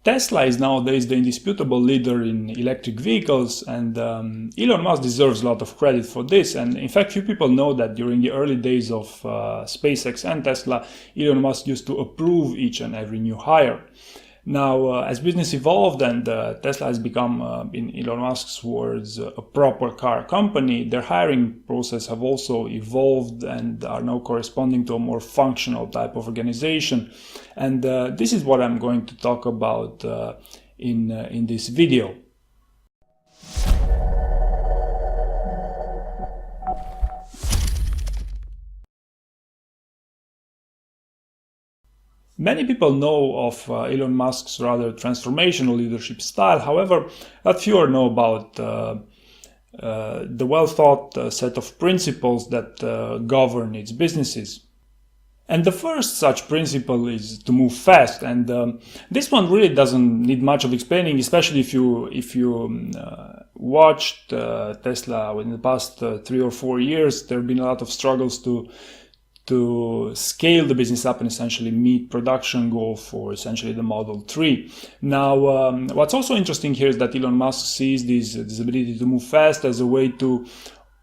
Tesla is nowadays the indisputable leader in electric vehicles, and Elon Musk deserves a lot of credit for this. And in fact, few people know that during the early days of SpaceX and Tesla, Elon Musk used to approve each and every new hire. Now, as business evolved and Tesla has become, in Elon Musk's words, a proper car company, their hiring process have also evolved and are now corresponding to a more functional type of organization. And this is what I'm going to talk about in this video. Many people know of Elon Musk's rather transformational leadership style. However, not fewer know about the well-thought set of principles that govern its businesses. And the first such principle is to move fast. And this one really doesn't need much of explaining, especially if you watched Tesla in the past 3 or 4 years. There have been a lot of struggles to scale the business up and essentially meet production goal for essentially the Model 3. Now, what's also interesting here is that Elon Musk sees this ability to move fast as a way to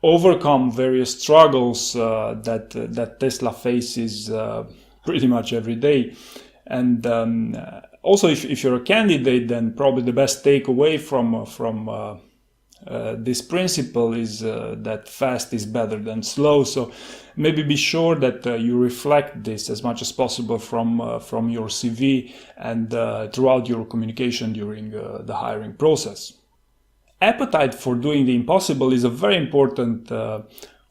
overcome various struggles that Tesla faces pretty much every day. And also, if you're a candidate, then probably the best takeaway from this principle is that fast is better than slow. So maybe be sure that you reflect this as much as possible from your CV and throughout your communication during the hiring process. Appetite for doing the impossible is a very important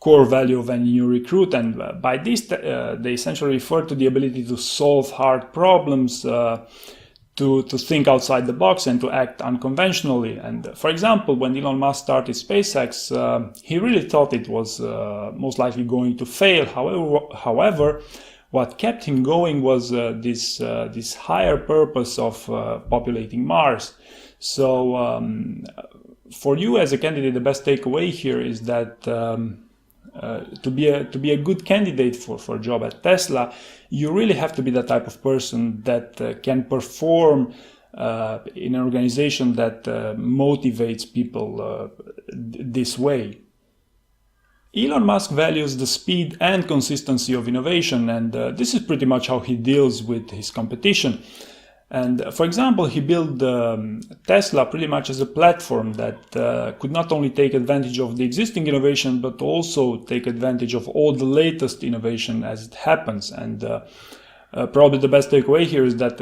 core value of any new recruit, and by this they essentially refer to the ability to solve hard problems, to think outside the box and to act unconventionally. And for example, when Elon Musk started SpaceX, he really thought it was most likely going to fail. However, what kept him going was this higher purpose of populating Mars. So for you as a candidate, the best takeaway here is that to be a good candidate for a job at Tesla, you really have to be the type of person that can perform in an organization that motivates people this way. Elon Musk values the speed and consistency of innovation, and this is pretty much how he deals with his competition. And for example, he built Tesla pretty much as a platform that could not only take advantage of the existing innovation, but also take advantage of all the latest innovation as it happens. And probably the best takeaway here is that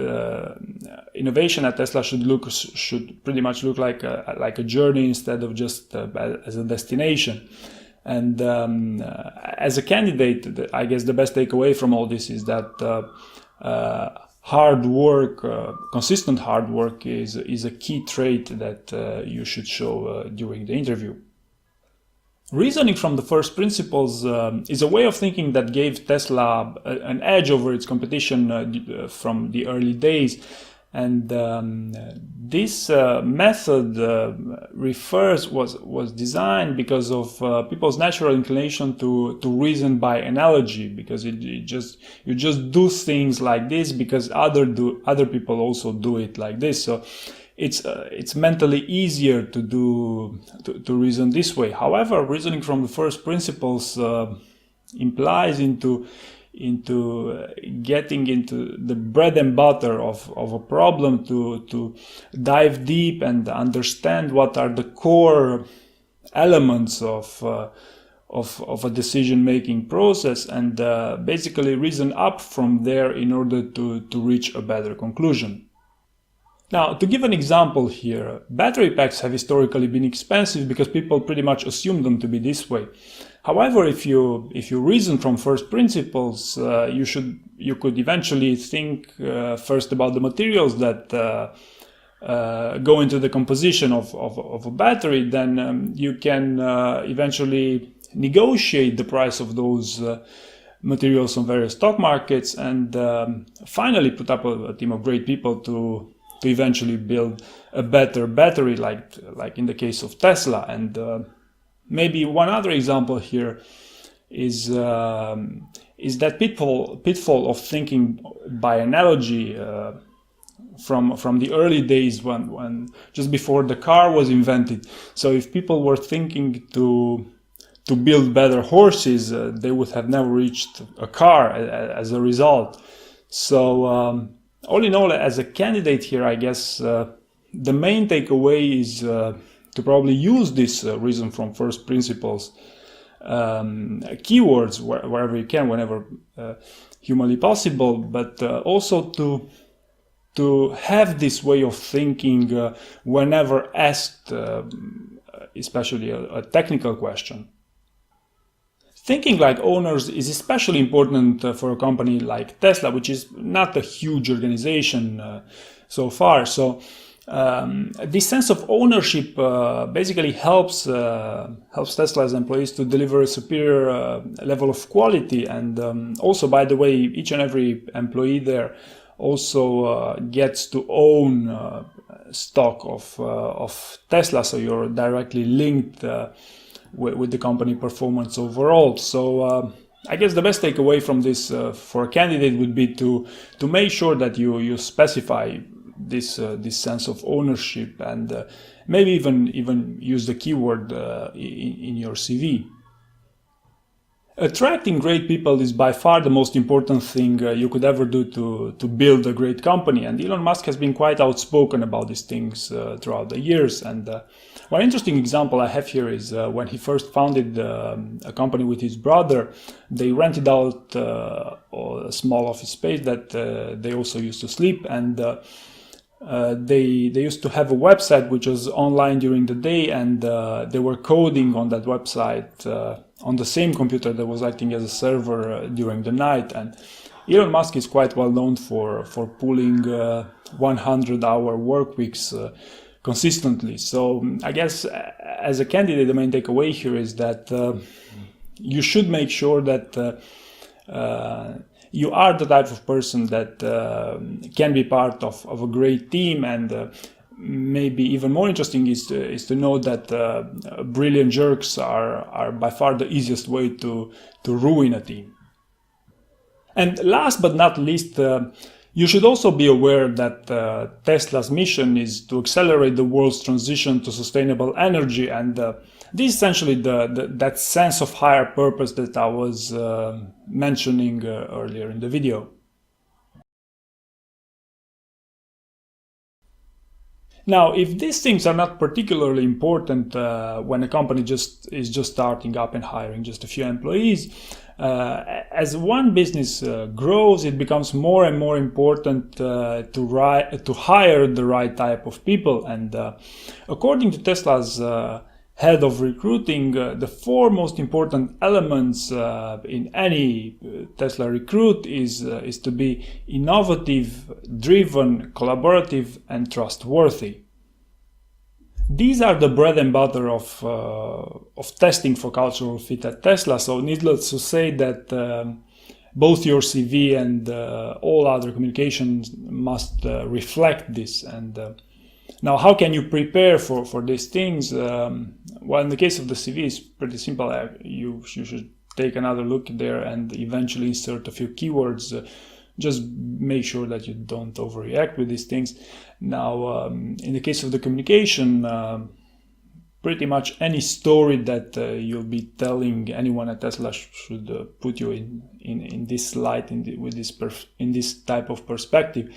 innovation at Tesla should pretty much look like a journey instead of just as a destination. And as a candidate, I guess the best takeaway from all this is that hard work, consistent hard work is a key trait that you should show during the interview. Reasoning from the first principles is a way of thinking that gave Tesla an edge over its competition from the early days. And this method was designed because of people's natural inclination to reason by analogy, because you just do things like this because other people also do it like this. So it's mentally easier to reason this way. However, reasoning from the first principles implies into getting into the bread and butter of a problem, to dive deep and understand what are the core elements of a decision-making process, and basically reason up from there in order to reach a better conclusion. Now, to give an example here, battery packs have historically been expensive because people pretty much assume them to be this way. However, if you reason from first principles, you could eventually think first about the materials that go into the composition of a battery. Then you can eventually negotiate the price of those materials on various stock markets, and finally put up a team of great people to eventually build a better battery, like in the case of Tesla. And maybe one other example here is that pitfall of thinking by analogy, from the early days when just before the car was invented. So if people were thinking to build better horses, they would have never reached a car as a result. So all in all, as a candidate here, I guess the main takeaway is to probably use this reason from first principles keywords wherever you can, whenever humanly possible, but also to have this way of thinking whenever asked, especially a technical question. Thinking like owners is especially important for a company like Tesla, which is not a huge organization so far. So this sense of ownership basically helps Tesla's employees to deliver a superior level of quality. And also, by the way, each and every employee there also gets to own stock of Tesla, so you're directly linked with the company performance overall. So I guess the best takeaway from this for a candidate would be to make sure that you specify this sense of ownership, and maybe even use the keyword in your CV. Attracting great people is by far the most important thing you could ever do to build a great company, and Elon Musk has been quite outspoken about these things throughout the years. And one interesting example I have here is when he first founded a company with his brother. They rented out a small office space that they also used to sleep, and they used to have a website which was online during the day, and they were coding on that website on the same computer that was acting as a server during the night. And Elon Musk is quite well known for pulling 100-hour work weeks consistently. So I guess as a candidate, the main takeaway here is that you should make sure that you are the type of person that can be part of a great team. And maybe even more interesting is to know that brilliant jerks are by far the easiest way to ruin a team. And last but not least, you should also be aware that Tesla's mission is to accelerate the world's transition to sustainable energy, and this is essentially that sense of higher purpose that I was mentioning earlier in the video. Now, if these things are not particularly important when a company is just starting up and hiring just a few employees, as one business grows, it becomes more and more important to hire the right type of people. And according to Tesla's head of recruiting, the four most important elements in any Tesla recruit is to be innovative, driven, collaborative, and trustworthy. These are the bread and butter of testing for cultural fit at Tesla. So needless to say that both your CV and all other communications must reflect this. And now, how can you prepare for these things? Well, in the case of the CV, it's pretty simple. You should take another look there and eventually insert a few keywords. Just make sure that you don't overreact with these things. Now, in the case of the communication, pretty much any story that you'll be telling anyone at Tesla should put you in this light, in this type of perspective.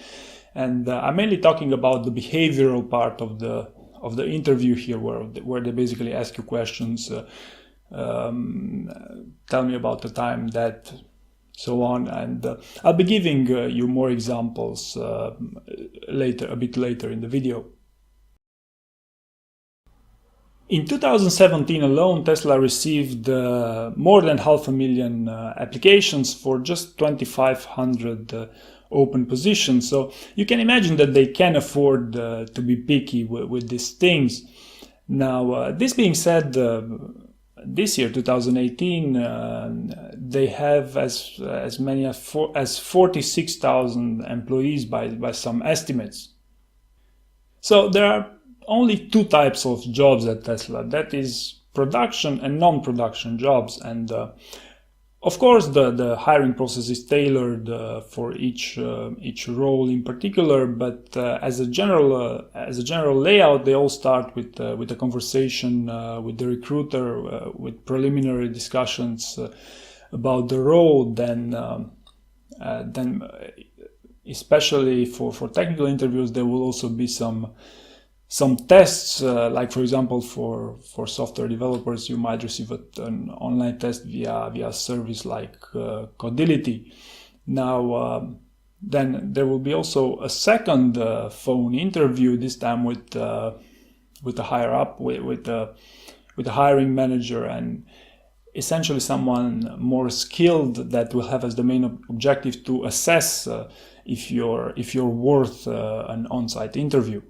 And I'm mainly talking about the behavioral part of the interview here, where they basically ask you questions. Tell me about the time that, so on, and I'll be giving you more examples a bit later in the video. In 2017 alone, Tesla received more than 500,000 applications for just 2,500 open positions. So you can imagine that they can afford to be picky with these things. Now, this being said, this year, 2018, they have as many as 46,000 employees by some estimates. So there are only two types of jobs at Tesla. That is production and non-production jobs. And Of course, the hiring process is tailored for each role in particular, but as a general layout, they all start with a conversation with the recruiter, with preliminary discussions about the role. Then especially for technical interviews, there will also be some tests, like for example, for software developers, you might receive an online test via a service like Codility. Now, then there will be also a second phone interview, this time with a higher up, with a hiring manager, and essentially someone more skilled that will have as the main objective to assess if you're worth an on-site interview.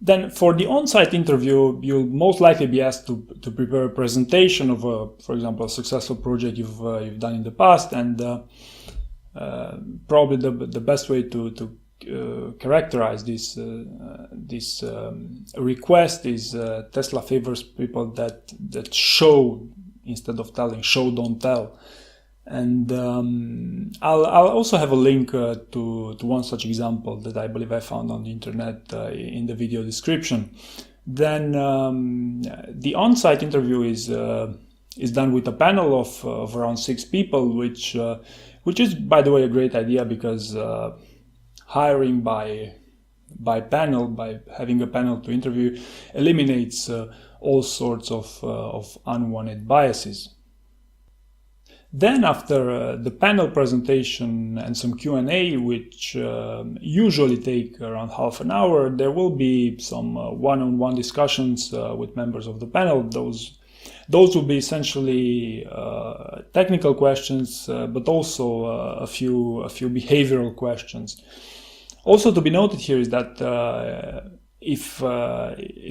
Then for the on-site interview, you'll most likely be asked to prepare a presentation of, for example, a successful project you've done in the past, and probably the best way to characterize this request is Tesla favors people that show instead of telling. Show, don't tell. And I'll also have a link to one such example that I believe I found on the internet in the video description. Then the on-site interview is done with a panel of around 6 people, which is, by the way, a great idea, because hiring by panel, by having a panel to interview, eliminates all sorts of unwanted biases. Then after the panel presentation and some Q&A, which usually take around half an hour, there will be some one-on-one discussions with members of the panel. Those will be essentially technical questions, but also a few behavioral questions. Also to be noted here is that if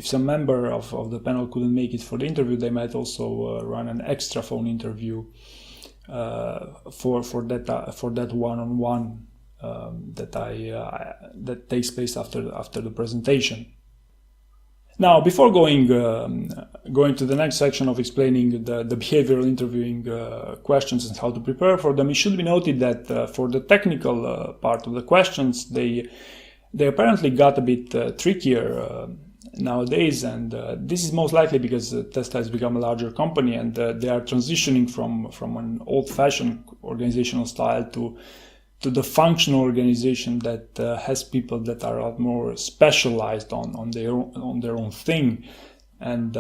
some member of the panel couldn't make it for the interview, they might also run an extra phone interview for that one-on-one that takes place after the presentation. Now, before going to the next section of explaining the behavioral interviewing questions and how to prepare for them, it should be noted that for the technical part of the questions, they apparently got a bit trickier nowadays, and this is most likely because Tesla has become a larger company, and they are transitioning from an old-fashioned organizational style to the functional organization that has people that are a lot more specialized on their own thing. And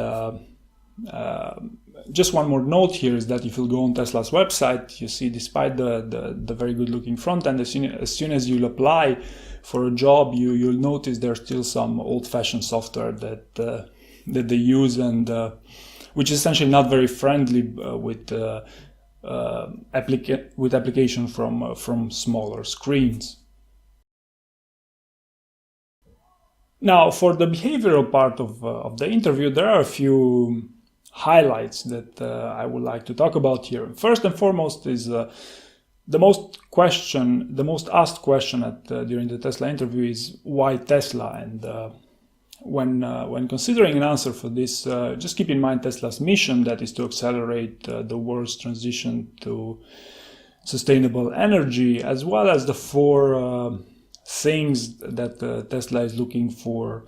just one more note here is that if you go on Tesla's website, you see, despite the very good-looking front end, as soon as you'll apply for a job, you'll notice there's still some old-fashioned software that they use, and which is essentially not very friendly with application from smaller screens. Now, for the behavioral part of the interview, there are a few highlights that I would like to talk about here. First and foremost is the most asked question during the Tesla interview is why Tesla, and when considering an answer for this, just keep in mind Tesla's mission, that is to accelerate the world's transition to sustainable energy, as well as the 4 things that Tesla is looking for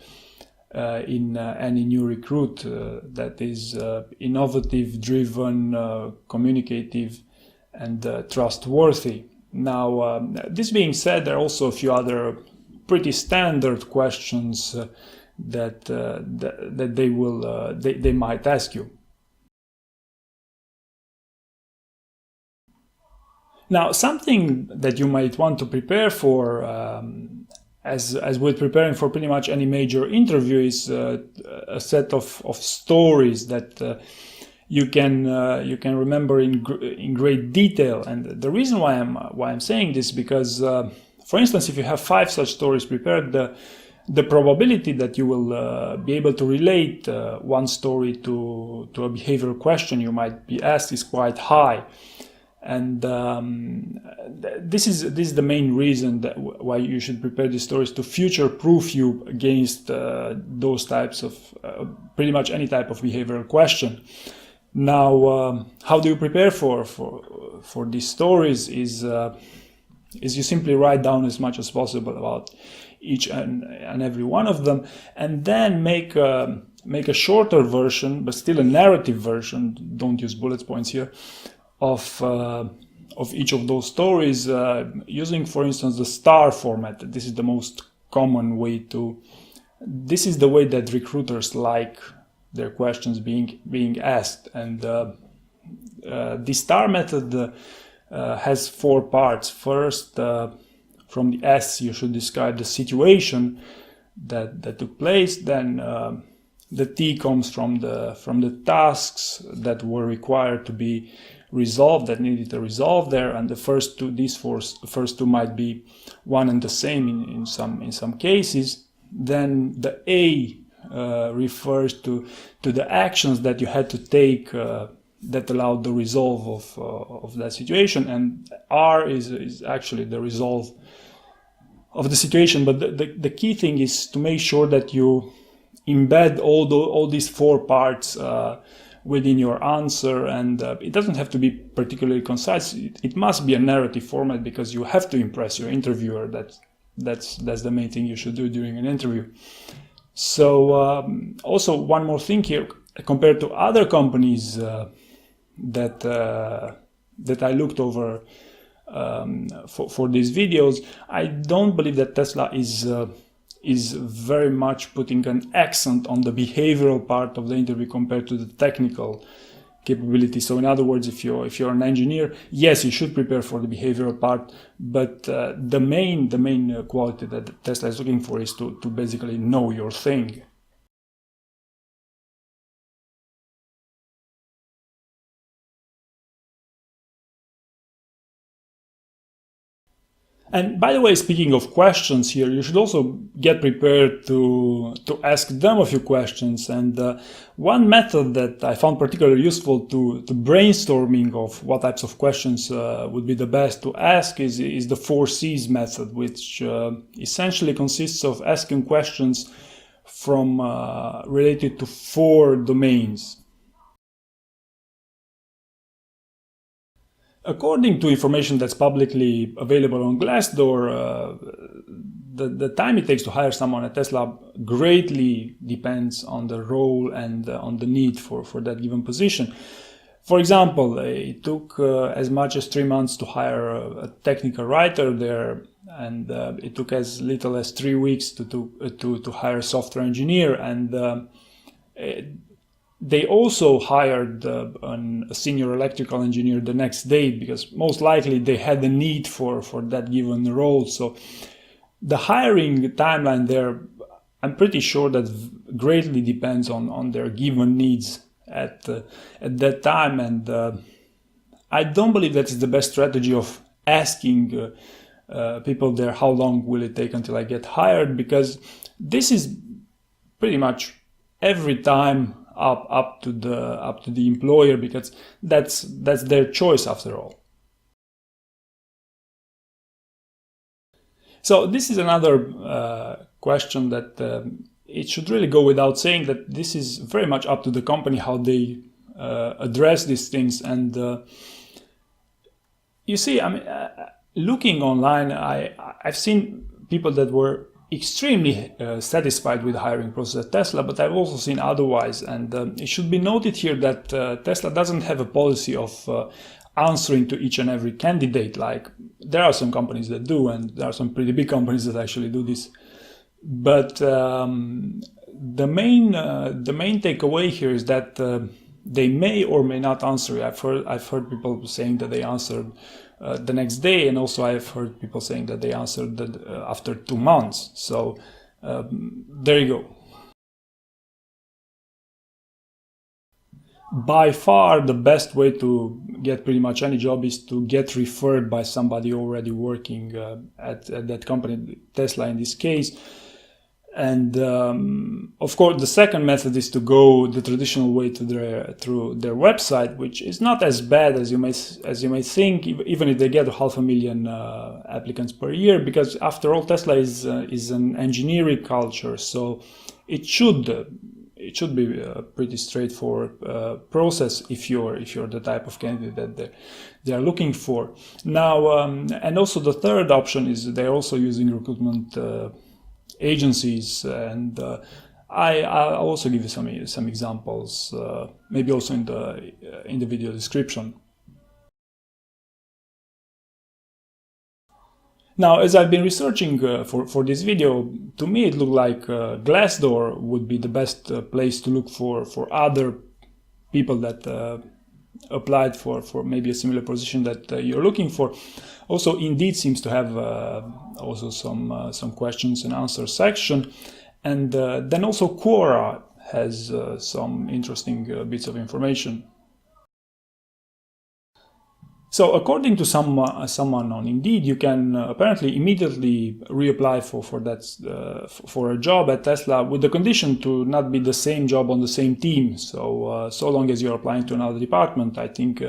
in any new recruit, that is innovative, driven, communicative, and trustworthy. Now, this being said, there are also a few other pretty standard questions that they might ask you. Now, something that you might want to prepare for, as with preparing for pretty much any major interview, is a set of stories that you can remember in great detail. And the reason why I'm saying this, because for instance, if you have 5 such stories prepared, the probability that you will be able to relate one story to a behavioral question you might be asked is quite high. And this is the main reason why you should prepare these stories, to future-proof you against those types of pretty much any type of behavioral question. Now, how do you prepare for these stories? Is you simply write down as much as possible about each and every one of them, and then make a shorter version, but still a narrative version. Don't use bullet points here, of each of those stories, using, for instance, the star format. This is the most common way to. This is the way that recruiters like their questions being asked, and the star method has 4 parts. First, from the S, you should describe the situation that took place. Then the T comes from the tasks that were required to be resolved, that needed a resolve there, and the first two might be one and the same in some cases. Then the A refers to the actions that you had to take that allowed the resolve of that situation, and R is actually the resolve of the situation. But the key thing is to make sure that you embed all these 4 parts within your answer, and it doesn't have to be particularly concise. It must be a narrative format, because you have to impress your interviewer. That's the main thing you should do during an interview. So also one more thing here, compared to other companies that I looked over for these videos, I don't believe that Tesla is very much putting an accent on the behavioral part of the interview compared to the technical capability. So in other words, if you're an engineer, yes, you should prepare for the behavioral part, but the main quality that Tesla is looking for is to basically know your thing. And by the way, speaking of questions here, you should also get prepared to ask them a few questions. And one method that I found particularly useful to brainstorming of what types of questions would be the best to ask is the 4 C's method, which essentially consists of asking questions from related to 4 domains. According to information that's publicly available on Glassdoor, the time it takes to hire someone at Tesla greatly depends on the role and on the need for that given position. For example, it took as much as 3 months to hire a technical writer there, and it took as little as 3 weeks to hire a software engineer, and they also hired a senior electrical engineer the next day, because most likely they had a need for that given role. So the hiring timeline there, I'm pretty sure that greatly depends on their given needs at that time. And I don't believe that is the best strategy of asking people there, how long will it take until I get hired? Because this is pretty much every time up to the employer, because that's their choice after all. So this is another question that it should really go without saying that this is very much up to the company how they address these things. And you see, I mean, looking online, I've seen people that were extremely satisfied with the hiring process at Tesla, but I've also seen otherwise. And it should be noted here that Tesla doesn't have a policy of answering to each and every candidate. Like, there are some companies that do, and there are some pretty big companies that actually do this. But the main takeaway here is that they may or may not answer. I've heard people saying that they answered the next day, and also I've heard people saying that they answered after 2 months. So there you go. By far, the best way to get pretty much any job is to get referred by somebody already working at that company, Tesla in this case. And of course, the second method is to go the traditional way through their website, which is not as bad as you may think, even if they get 500,000 applicants per year, because after all, Tesla is an engineering culture, so it should it should be a pretty straightforward process if you're the type of candidate that they are looking for. Now, and also the third option is they're also using recruitment agencies, and I'll also give you some examples, maybe also in the video description. Now, as I've been researching for this video, to me it looked like Glassdoor would be the best place to look for other people that applied for maybe a similar position that you're looking for. Also, Indeed seems to have also some questions and answers section, and then also Quora has some interesting bits of information. So according to someone on Indeed, you can apparently immediately reapply for a job at Tesla with the condition to not be the same job on the same team. So so long as you're applying to another department, I think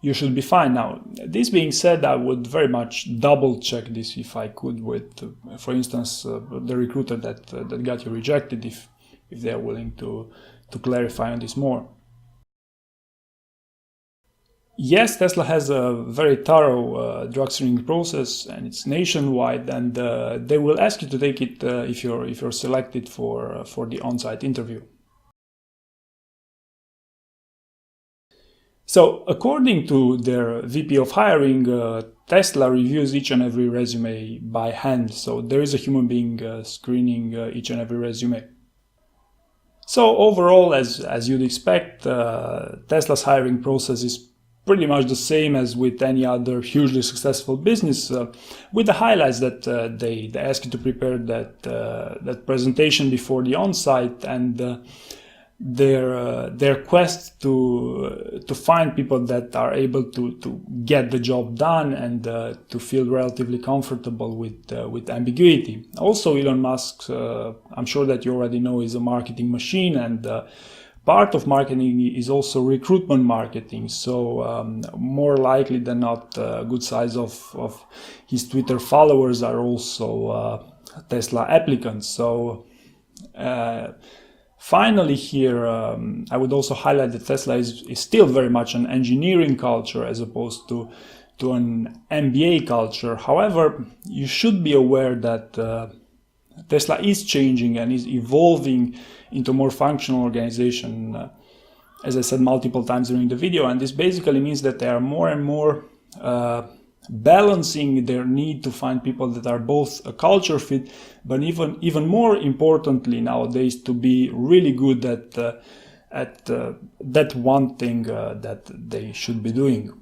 you should be fine. Now, this being said, I would very much double check this if I could with, for instance, the recruiter that got you rejected, if they are willing to clarify on this more. Yes, Tesla has a very thorough drug screening process, and it's nationwide, and they will ask you to take it if you're selected for the on-site interview. So, according to their VP of hiring, Tesla reviews each and every resume by hand. So there is a human being screening each and every resume. So overall, as you'd expect, Tesla's hiring process is pretty much the same as with any other hugely successful business, with the highlights that they ask you to prepare that presentation before the on-site, and their quest to find people that are able to get the job done and to feel relatively comfortable with ambiguity. Also, Elon Musk, I'm sure that you already know, is a marketing machine, and part of marketing is also recruitment marketing. So more likely than not, a good size of his Twitter followers are also Tesla applicants. So finally here, I would also highlight that Tesla is still very much an engineering culture as opposed to an MBA culture. However, you should be aware that Tesla is changing and is evolving into a more functional organization, as I said multiple times during the video, and this basically means that they are more and more balancing their need to find people that are both a culture fit, but even more importantly nowadays, to be really good at that one thing that they should be doing.